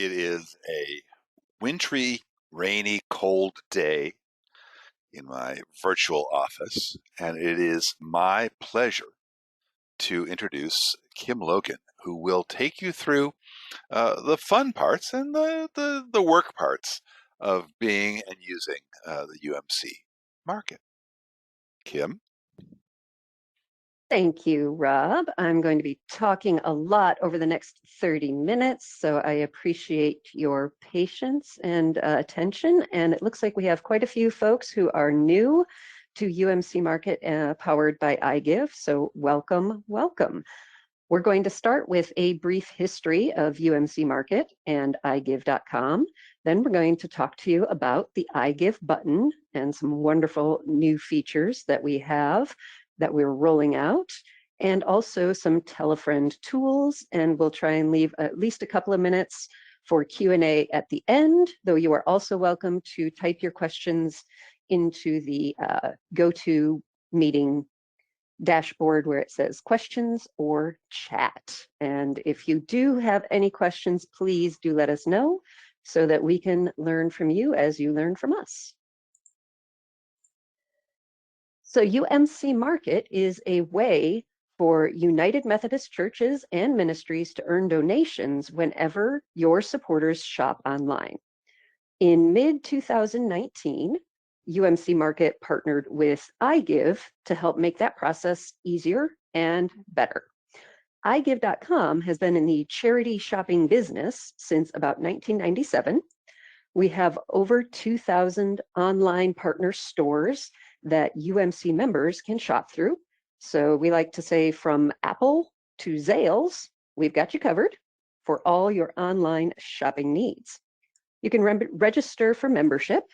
It is a wintry, rainy, cold day in my virtual office, and it is my pleasure to introduce Kim Logan, who will take you through the fun parts and the work parts of being and using the UMC market. Kim? Thank you, Rob. I'm going to be talking a lot over the next 30 minutes, so I appreciate your patience and attention. And it looks like we have quite a few folks who are new to UMC Market powered by iGive, so welcome, welcome. We're going to start with a brief history of UMC Market and iGive.com. Then we're going to talk to you about the iGive button and some wonderful new features that we have that we're rolling out, and also some Telefriend tools. And we'll try and leave at least a couple of minutes for Q&A at the end, though you are also welcome to type your questions into the GoToMeeting dashboard where it says questions or chat. And if you do have any questions, please do let us know so that we can learn from you as you learn from us. So UMC Market is a way for United Methodist churches and ministries to earn donations whenever your supporters shop online. In mid-2019, UMC Market partnered with iGive to help make that process easier and better. iGive.com has been in the charity shopping business since about 1997. We have over 2,000 online partner stores that UMC members can shop through. So we like to say from Apple to Zales, we've got you covered for all your online shopping needs. You can register for membership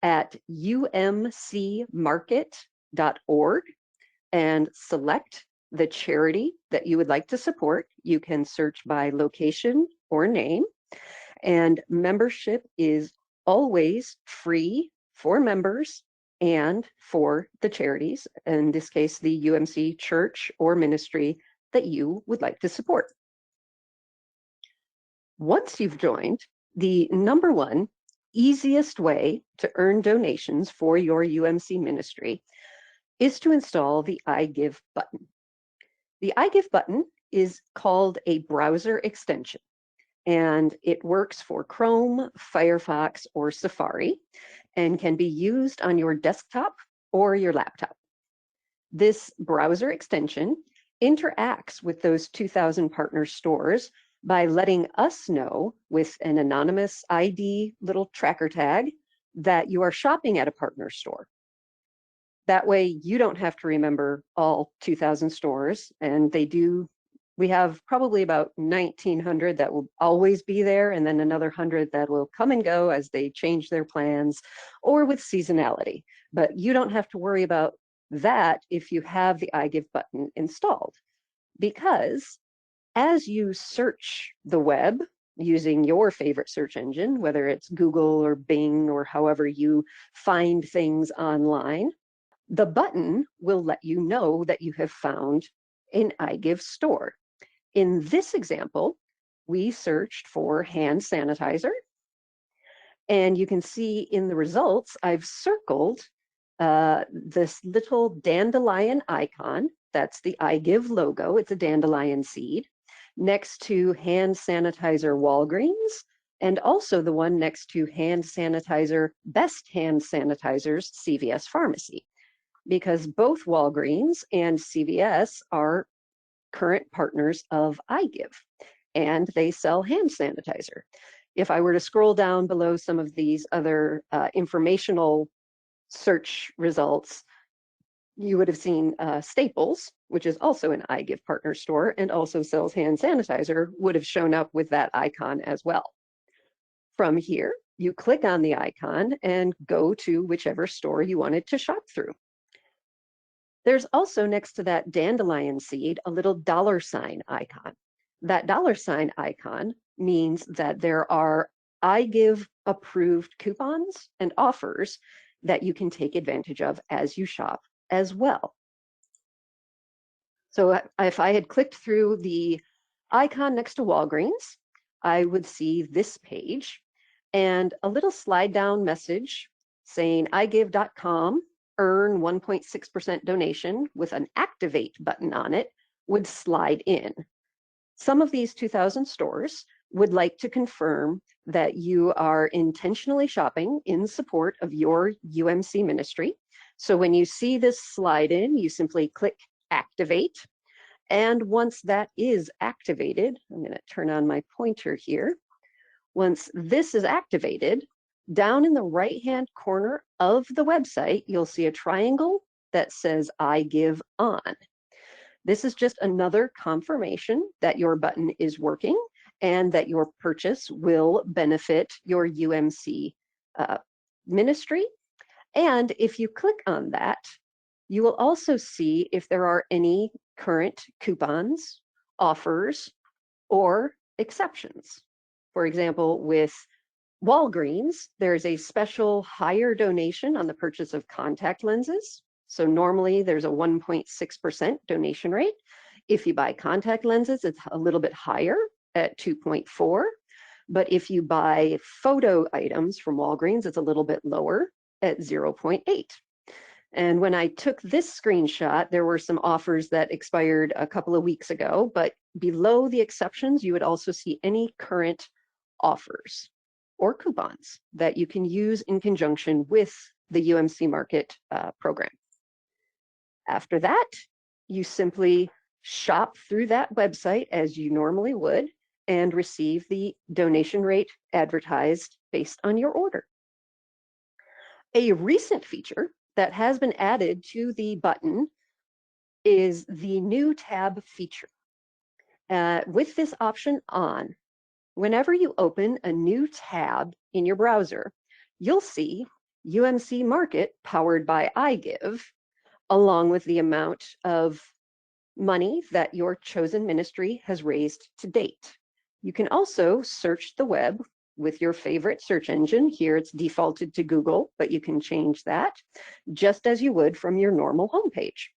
at umcmarket.org and select the charity that you would like to support. You can search by location or name. And membership is always free for members and for the charities, in this case, the UMC church or ministry that you would like to support. Once you've joined, the number one easiest way to earn donations for your UMC ministry is to install the iGive button. The iGive button is called a browser extension, and it works for Chrome, Firefox, or Safari, and can be used on your desktop or your laptop. This browser extension interacts with those 2,000 partner stores by letting us know with an anonymous ID little tracker tag that you are shopping at a partner store. That way you don't have to remember all 2,000 stores, and we have probably about 1,900 that will always be there, and then another 100 that will come and go as they change their plans or with seasonality. But you don't have to worry about that if you have the iGive button installed, because as you search the web using your favorite search engine, whether it's Google or Bing or however you find things online, the button will let you know that you have found an iGive store. In this example, we searched for hand sanitizer, and you can see in the results, I've circled this little dandelion icon. That's the iGive logo. It's a dandelion seed next to hand sanitizer Walgreens, and also the one next to hand sanitizer, best hand sanitizers, CVS Pharmacy, because both Walgreens and CVS are current partners of iGive, and they sell hand sanitizer. If I were to scroll down below some of these other informational search results, you would have seen Staples, which is also an iGive partner store and also sells hand sanitizer, would have shown up with that icon as well. From here, you click on the icon and go to whichever store you wanted to shop through. There's also next to that dandelion seed a little $ icon. That $ icon means that there are iGive approved coupons and offers that you can take advantage of as you shop as well. So if I had clicked through the icon next to Walgreens, I would see this page and a little slide down message saying iGive.com, earn 1.6% donation with an activate button on it would slide in. Some of these 2,000 stores would like to confirm that you are intentionally shopping in support of your UMC ministry. So when you see this slide in, you simply click activate. And once that is activated, I'm going to turn on my pointer here. Once this is activated, down in the right-hand corner of the website, you'll see a triangle that says I give on. This is just another confirmation that your button is working and that your purchase will benefit your UMC ministry. And if you click on that, you will also see if there are any current coupons, offers, or exceptions. For example, with Walgreens, there's a special higher donation on the purchase of contact lenses. So normally there's a 1.6% donation rate. If you buy contact lenses, it's a little bit higher at 2.4. But if you buy photo items from Walgreens, it's a little bit lower at 0.8. And when I took this screenshot, there were some offers that expired a couple of weeks ago, but below the exceptions, you would also see any current offers or coupons that you can use in conjunction with the UMCmarket program. After that, you simply shop through that website as you normally would and receive the donation rate advertised based on your order. A recent feature that has been added to the button is the new tab feature. With this option on, whenever you open a new tab in your browser, you'll see UMCmarket Powered by iGive, along with the amount of money that your chosen ministry has raised to date. You can also search the web with your favorite search engine. Here it's defaulted to Google, but you can change that just as you would from your normal homepage.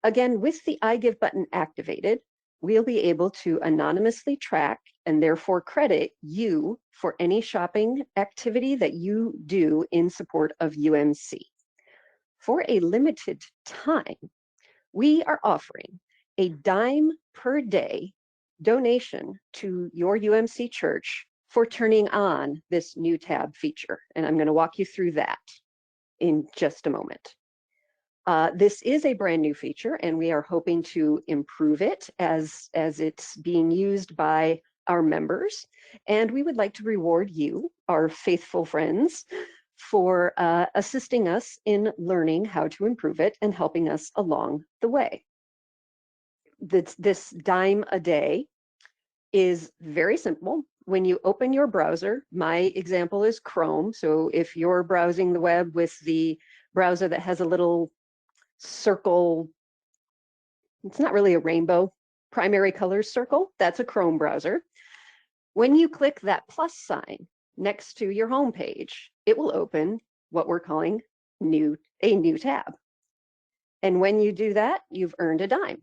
Again, with the iGive button activated, we'll be able to anonymously track and therefore credit you for any shopping activity that you do in support of UMC. For a limited time, we are offering a dime per day donation to your UMC church for turning on this new tab feature. And I'm going to walk you through that in just a moment. This is a brand new feature, and we are hoping to improve it as it's being used by our members. And we would like to reward you, our faithful friends, for assisting us in learning how to improve it and helping us along the way. This dime a day is very simple. When you open your browser, my example is Chrome. So if you're browsing the web with the browser that has a little circle, it's not really a rainbow, primary colors circle, that's a Chrome browser. When you click that plus sign next to your home page, it will open what we're calling a new tab. And when you do that, you've earned a dime.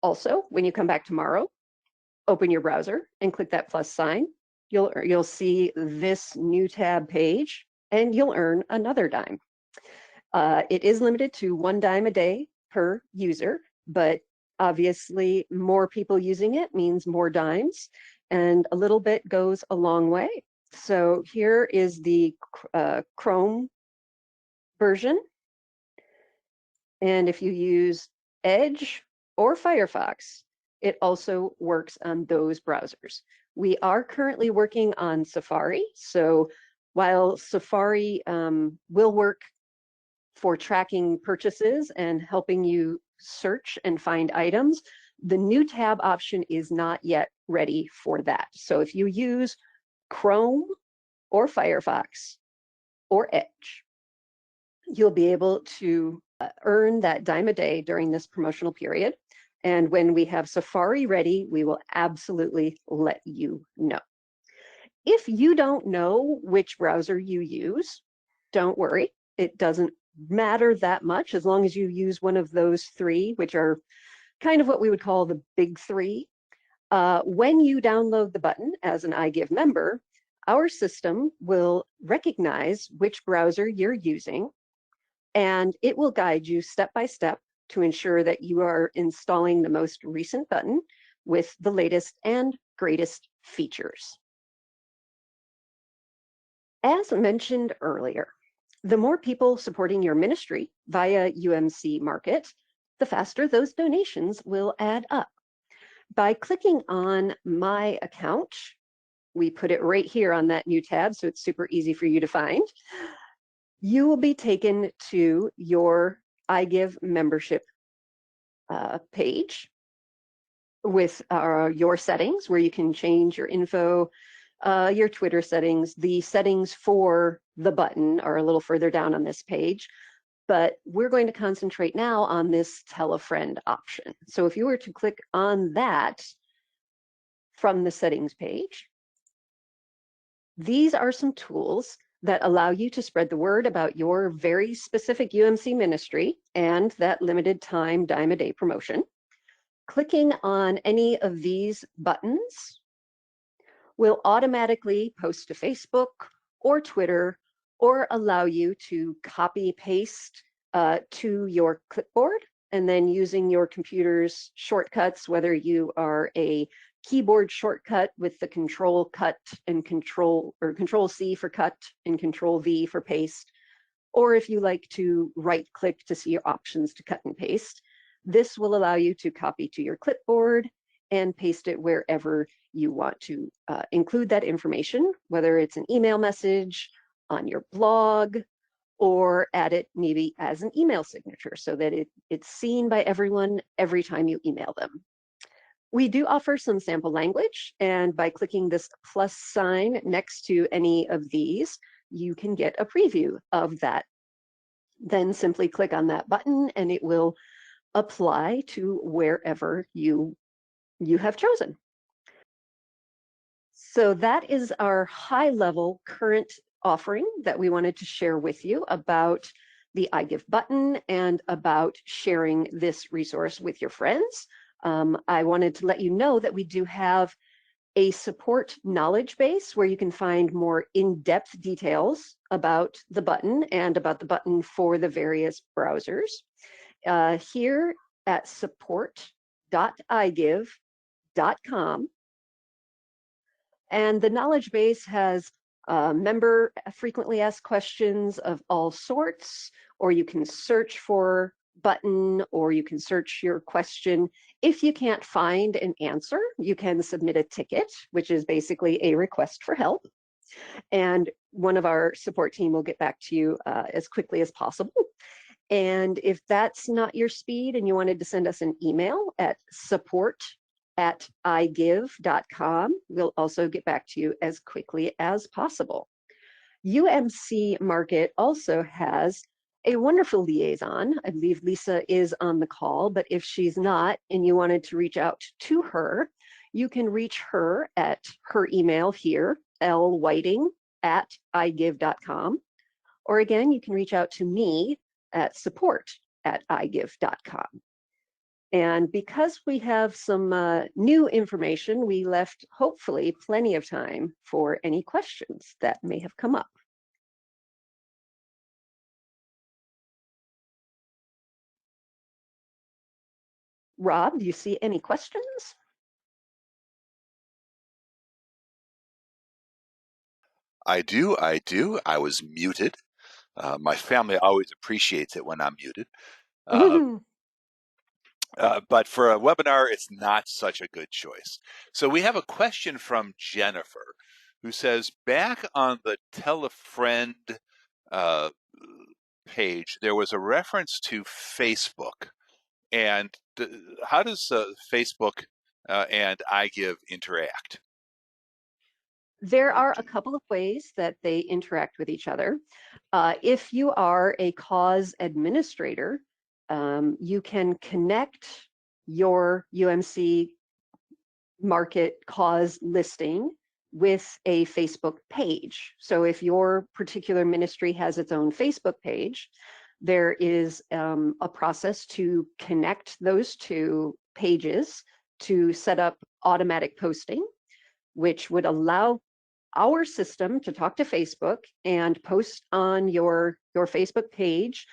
Also, when you come back tomorrow, open your browser and click that plus sign, you'll see this new tab page and you'll earn another dime. It is limited to 1 dime a day per user, but obviously more people using it means more dimes, and a little bit goes a long way. So here is the Chrome version. And if you use Edge or Firefox, it also works on those browsers. We are currently working on Safari. So while Safari will work for tracking purchases and helping you search and find items, the new tab option is not yet ready for that. So if you use Chrome or Firefox or Edge, you'll be able to earn that dime a day during this promotional period. And when we have Safari ready, we will absolutely let you know. If you don't know which browser you use, don't worry. It doesn't matter that much as long as you use one of those three, which are kind of what we would call the big three. When you download the button as an iGive member, our system will recognize which browser you're using, and it will guide you step by step to ensure that you are installing the most recent button with the latest and greatest features. As mentioned earlier, the more people supporting your ministry via UMCmarket, the faster those donations will add up. By clicking on My Account, we put it right here on that new tab, so it's super easy for you to find. You will be taken to your iGive membership page with your settings, where you can change your info, your Twitter settings. The settings for the button are a little further down on this page, but we're going to concentrate now on this tell a friend option. So if you were to click on that from the settings page, these are some tools that allow you to spread the word about your very specific UMC ministry and that limited time dime a day promotion. Clicking on any of these buttons will automatically post to Facebook or Twitter, or allow you to copy paste to your clipboard, and then using your computer's shortcuts, whether you are a keyboard shortcut with the control cut and control C for cut and control V for paste, or if you like to right click to see your options to cut and paste, this will allow you to copy to your clipboard and paste it wherever you want to include that information, whether it's an email message, on your blog, or add it maybe as an email signature so that it's seen by everyone every time you email them. We do offer some sample language, and by clicking this plus sign next to any of these, you can get a preview of that. Then simply click on that button and it will apply to wherever you have chosen. So that is our high-level current offering that we wanted to share with you about the iGive button and about sharing this resource with your friends. I wanted to let you know that we do have a support knowledge base where you can find more in-depth details about the button and about the button for the various browsers. Here at support.igive.com. And the knowledge base has member frequently asked questions of all sorts, or you can search for button, or you can search your question. If you can't find an answer, you can submit a ticket, which is basically a request for help. And one of our support team will get back to you as quickly as possible. And if that's not your speed and you wanted to send us an email at support@igive.com, we'll also get back to you as quickly as possible. UMCmarket also has a wonderful liaison. I believe Lisa is on the call, but if she's not and you wanted to reach out to her, you can reach her at her email here, lwhiting@igive.com. Or again, you can reach out to me at support@igive.com. And because we have some new information, we left hopefully plenty of time for any questions that may have come up. Rob, do you see any questions? I do. I was muted. My family always appreciates it when I'm muted. But for a webinar, it's not such a good choice. So we have a question from Jennifer, who says, back on the Tell a Friend page, there was a reference to Facebook. And how does Facebook and iGive interact? There are a couple of ways that they interact with each other. If you are a cause administrator, you can connect your UMC market cause listing with a Facebook page. So if your particular ministry has its own Facebook page, there is a process to connect those two pages to set up automatic posting, which would allow our system to talk to Facebook and post on your Facebook page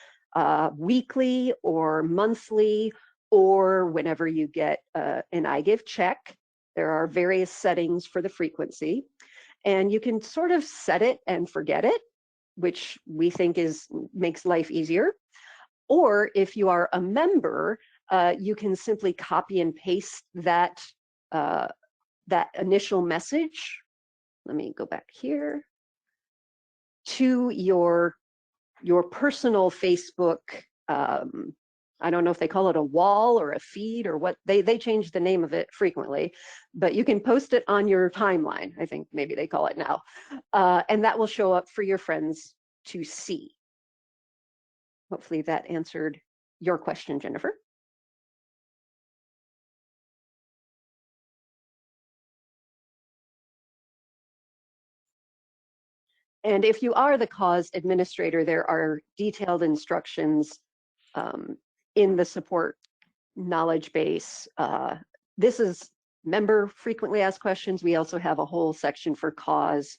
weekly or monthly, or whenever you get an iGive check. There are various settings for the frequency, and you can sort of set it and forget it, which we think makes life easier. Or if you are a member, you can simply copy and paste that initial message. Let me go back here to your personal Facebook. I don't know if they call it a wall or a feed or what. They change the name of it frequently, but you can post it on your timeline. I think maybe they call it now, and that will show up for your friends to see. Hopefully that answered your question, Jennifer. And if you are the cause administrator, there are detailed instructions in the support knowledge base. This is member frequently asked questions. We also have a whole section for cause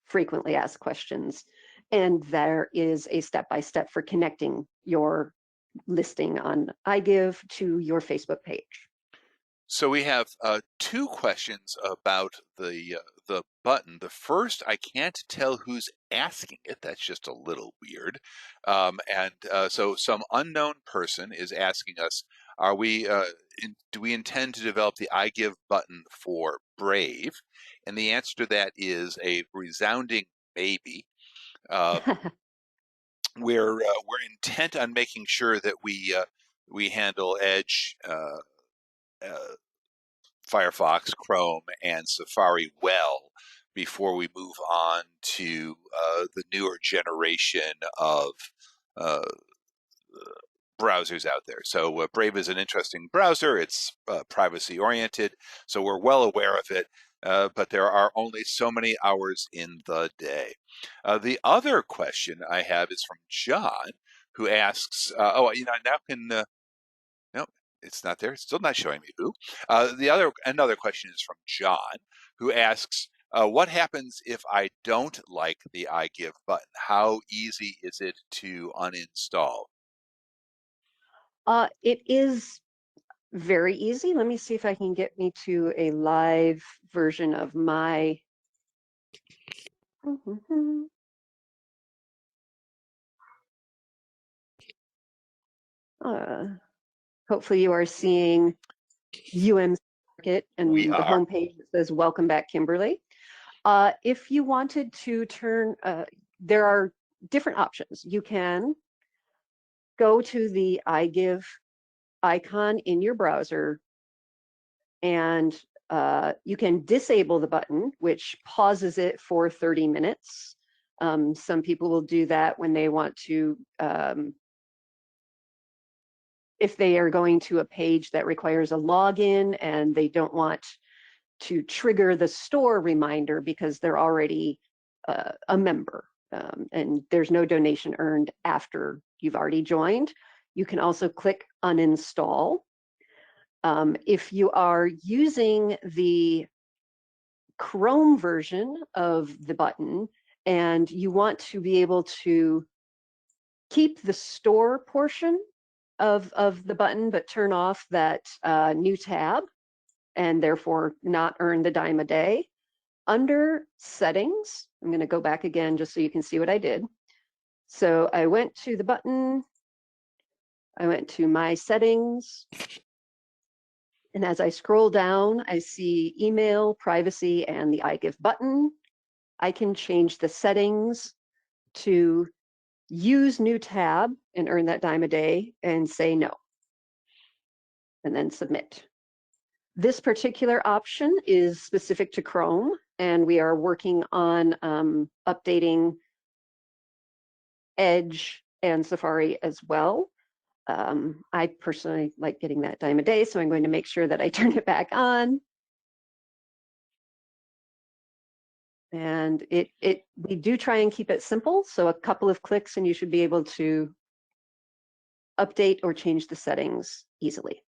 frequently asked questions. And there is a step-by-step for connecting your listing on iGive to your Facebook page. So we have two questions about the button. The first, I can't tell who's asking it. That's just a little weird. So some unknown person is asking us, do we intend to develop the iGive button for Brave? And the answer to that is a resounding maybe. We're intent on making sure that we handle Edge, Firefox, Chrome, and Safari well before we move on to the newer generation of uh, browsers out there. So Brave is an interesting browser. It's privacy oriented, so we're well aware of it. But there are only so many hours in the day. The other question I have is from John, who asks, now can no, it's not there. It's still not showing me who. Another question is from John, who asks, what happens if I don't like the iGive button? How easy is it to uninstall? It is very easy. Let me see if I can get me to a live version of my. Hopefully you are seeing UMCmarket and We the are. homepage that says "Welcome back, Kimberly." If you wanted to turn, there are different options. You can go to the iGive icon in your browser, and you can disable the button, which pauses it for 30 minutes. Some people will do that when they want to, if they are going to a page that requires a login and they don't want to trigger the store reminder because they're already a member, and there's no donation earned after you've already joined. You can also click uninstall. If you are using the Chrome version of the button and you want to be able to keep the store portion of the button, but turn off that new tab and therefore not earn the dime a day, under settings, I'm going to go back again just so you can see what I did. So I went to the button, I went to my settings, and as I scroll down, I see email, privacy, and the iGive button. I can change the settings to use new tab and earn that dime a day and say no, and then submit. This particular option is specific to Chrome, and we are working on updating Edge and Safari as well. I personally like getting that dime a day, so I'm going to make sure that I turn it back on. And we do try and keep it simple, so a couple of clicks and you should be able to update or change the settings easily.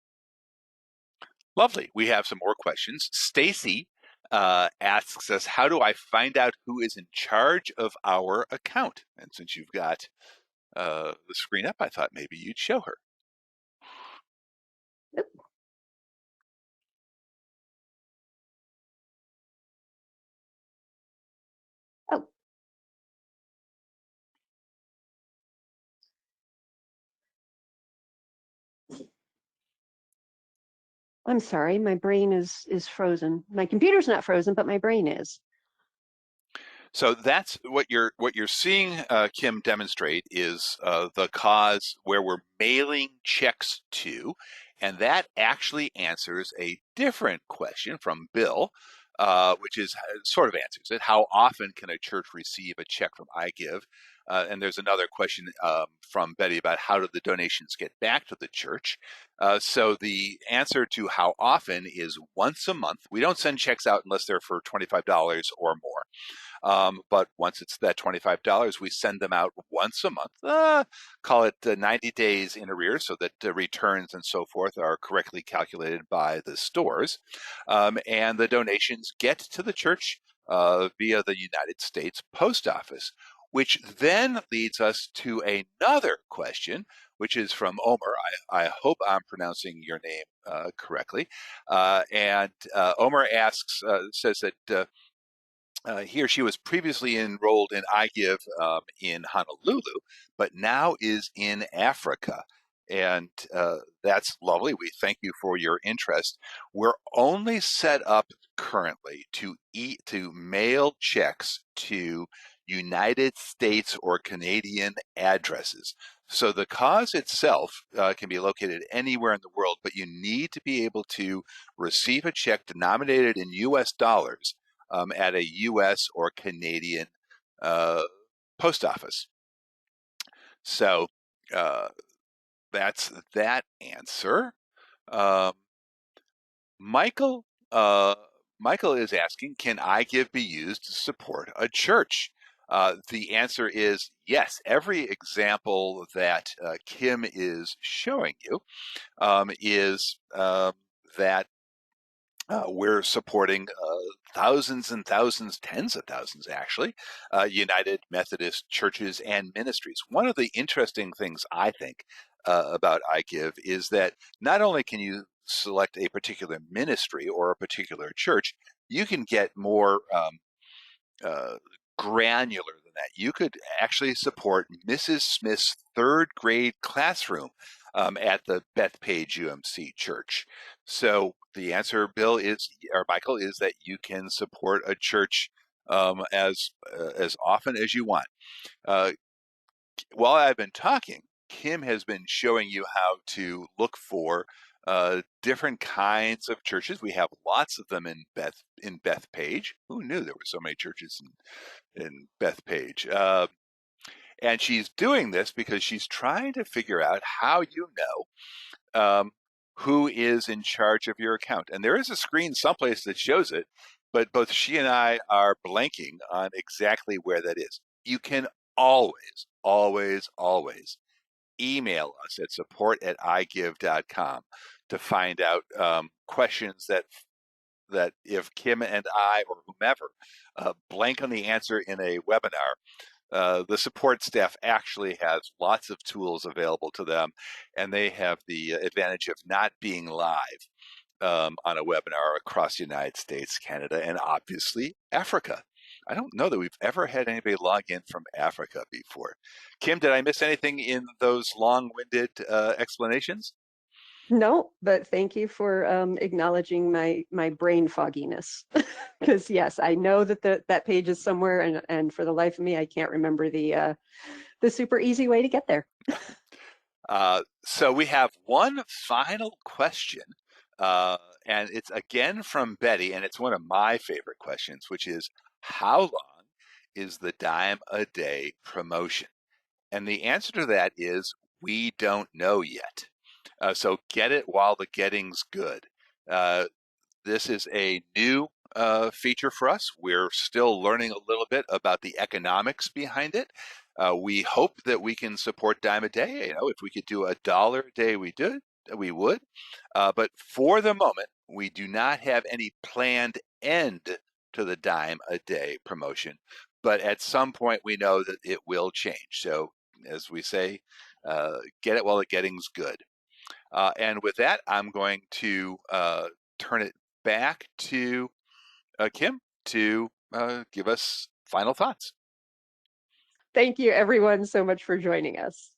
Lovely. We have some more questions. Stacy asks us, how do I find out who is in charge of our account? And since you've got the screen up, I thought maybe you'd show her. Oh, I'm sorry, my brain is frozen. My computer's not frozen, but my brain is. So that's what you're seeing Kim demonstrate is the cause where we're mailing checks to, and that actually answers a different question from Bill, which is sort of answers it. How often can a church receive a check from iGive? And there's another question from Betty about how do the donations get back to the church? So the answer to how often is once a month. We don't send checks out unless they're for $25 or more. But once it's that $25, we send them out once a month, call it 90 days in arrears so that returns and so forth are correctly calculated by the stores. And the donations get to the church via the United States Post Office, which then leads us to another question, which is from Omer. I hope I'm pronouncing your name correctly. And Omer asks, says that he or she was previously enrolled in iGive in Honolulu, but now is in Africa. And that's lovely. We thank you for your interest. We're only set up currently to mail checks to United States or Canadian addresses. So the cause itself can be located anywhere in the world, but you need to be able to receive a check denominated in US dollars at a US or Canadian uh, post office. So that's that answer. Um, Michael, Michael is asking, can iGive be used to support a church? The answer is yes. Every example that Kim is showing you is that we're supporting thousands and thousands, tens of thousands actually, United Methodist churches and ministries. One of the interesting things I think about iGive is that not only can you select a particular ministry or a particular church, you can get more uh, granular than that. You could actually support Mrs. Smith's third grade classroom at the Bethpage UMC Church. So the answer, Bill, is or Michael, is that you can support a church as often as you want. Uh, while I've been talking, Kim has been showing you how to look for different kinds of churches. We have lots of them in Bethpage. Who knew there were so many churches in Bethpage? And she's doing this because she's trying to figure out how you know who is in charge of your account. And there is a screen someplace that shows it, but both she and I are blanking on exactly where that is. You can always, always, always email us at support@igive.com to find out questions that if Kim and I or whomever blank on the answer in a webinar, the support staff actually has lots of tools available to them, and they have the advantage of not being live on a webinar across the United States, Canada, and obviously Africa. I don't know that we've ever had anybody log in from Africa before. Kim, did I miss anything in those long-winded explanations? No, but thank you for acknowledging my brain fogginess. Because yes, I know that that page is somewhere, and for the life of me, I can't remember the super easy way to get there. So we have one final question, and it's again from Betty, and it's one of my favorite questions, which is how long is the dime a day promotion? And the answer to that is we don't know yet. So get it while the getting's good. Uh, this is a new feature for us. We're still learning a little bit about the economics behind it. We hope that we can support dime a day. You know, if we could do $1 a day, we would. But for the moment, we do not have any planned end to the dime a day promotion, but at some point we know that it will change. So, as we say, get it while the getting's good. And with that, I'm going to turn it back to Kim to give us final thoughts. Thank you, everyone, so much for joining us.